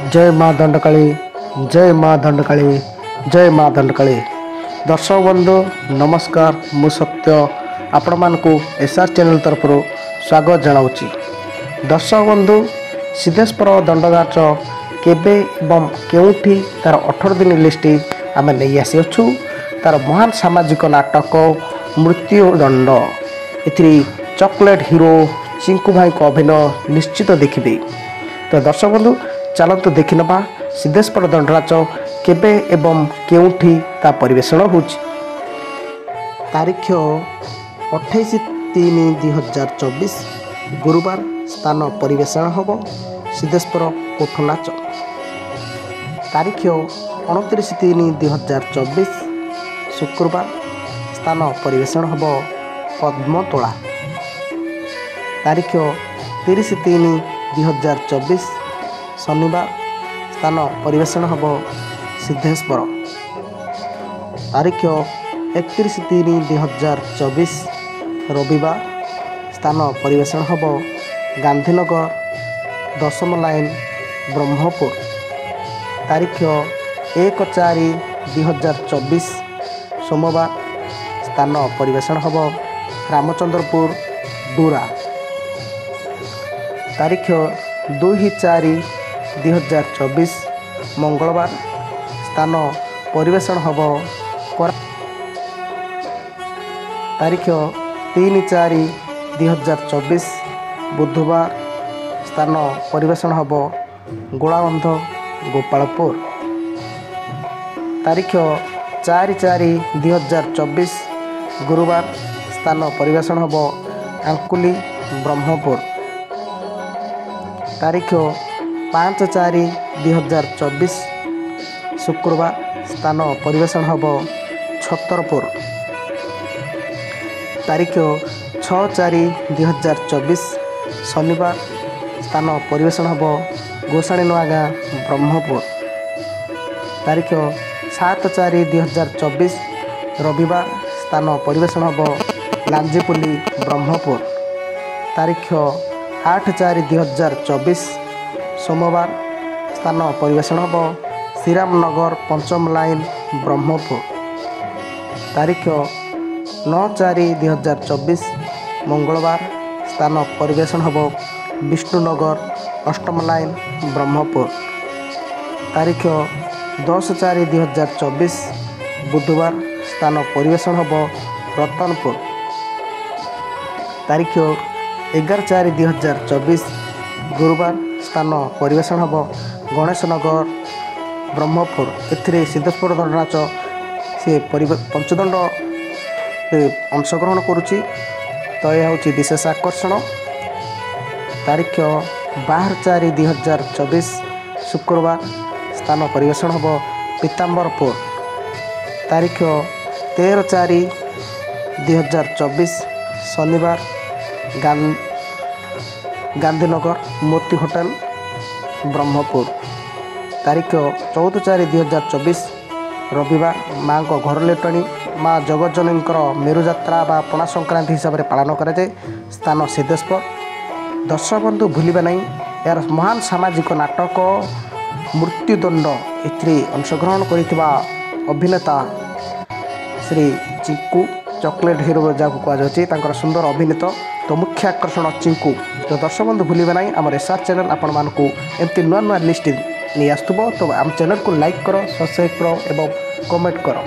जय माँ दंडकाली जय माँ दंडकाली जय माँ दंडकाली। दर्शक बंधु नमस्कार, मु सत्य आपण मानकु एसआर चैनल तरफ स्वागत जनाऊँगी। दर्शक बंधु सिद्धेश्वर दंडनाच केबे एवं केउठी तार 18 दिन लिस्ट आम नहीं आसीचु। तार महान सामाजिक नाटक मृत्युदंड ए चॉकलेट हीरो चिंकू भाई को अभिनय निश्चित देखिए। तो दर्शक बंधु चलतु देखि नबा सिद्धेश्वर दंडनाच केबे एवं केउठी ता परिवेषण होछि। तारीख 28/3/2024 गुरुवार। स्थान परिवेषण होब सिद्धेश्वर कोठ नाच। तारीख 29/3/2024 शुक्रवार। स्थान परिवेषण होब पद्मतोला। तारीख 30/3/2024 शनिवार। स्थान परिवेषण होब सिद्धेश्वर। तारीख 31/3/2024 रविवार। स्थान परिवेषण होब गांधीनगर 10म लाइन ब्रह्मपुर। तारीख 1/4/2024 सोमवार। स्थान परिवेषण होब रामचंद्रपुर डूरा। तारीख 2/4/2024 मंगलवार। स्थान परिवेषण होब तारीख 3/4/2024 बुधवार। स्थान परिवेषण होब गोलाबंध गोपालपुर। तारीख 4/4/2024 गुरुवार। स्थान परिवेषण होब आंकुली ब्रह्मपुर। तारीख 5/4/2024 शुक्रवार। स्थान परिवेषण होब छतरपुर। तारीख 6/4/2024 शनिवार। स्थान परिवेषण होब गोसाणी नूआगाँ ब्रह्मपुर। तारीख 7/4/2024 रविवार। स्थान परिवेषण होब लांजीपुली ब्रह्मपुर। तारीख 8/4/2024 सोमवार। स्थान परिवेषण होब श्रीरामनगर 5म लाइन ब्रह्मपुर। तारीख 9/4/2024 मंगलवार। स्थान परिवेषण होब विष्णुनगर 8म लाइन ब्रह्मपुर। तारीख 10/4/2024 बुधवार। स्थान परिवेषण होब रतनपुर। तारीख 11/4/2024 गुरुवार। स्थान परिवेषण होब गणेशनगर ब्रह्मपुर। एथिरे सिद्धेश्वर दंडनाच सी पंचदंड अंशग्रहण करुच्ची। तो यह हूँ विशेष आकर्षण। तारीख 12/4/2024 शुक्रवार। स्थान परिवेषण होब पीताम्बरपुर। तारीख 13/4/2024 शनिवार गांधीनगर मोती होटल ब्रह्मपुर। तारीख 14/4/2024 रविवार माँ को घर लेटणी माँ जगज्जननी मेरुजात्रा बा पणा संक्रांति हिसाब से पालन कराए। स्थान सिद्धेश्वर। दर्शक बंधु भूलिबा नहीं यार महान सामाजिक नाटक मृत्युदंड ए अंशग्रहण करथिबा अभिनेता श्री चिंकू चॉकलेट हीरो जहाँ कहुच्छे सुंदर अभिनीत। तो मुख्य आकर्षण चिंकू। तो दर्शक बंधु भूलिबा नहीं आम एसआर चैनल आपण मानकु एमती नुआ नुआ लिस्ट नहीं आसुब। तो आम चैनल को लाइक करो, सब्सक्राइब करो एवं कमेंट करो।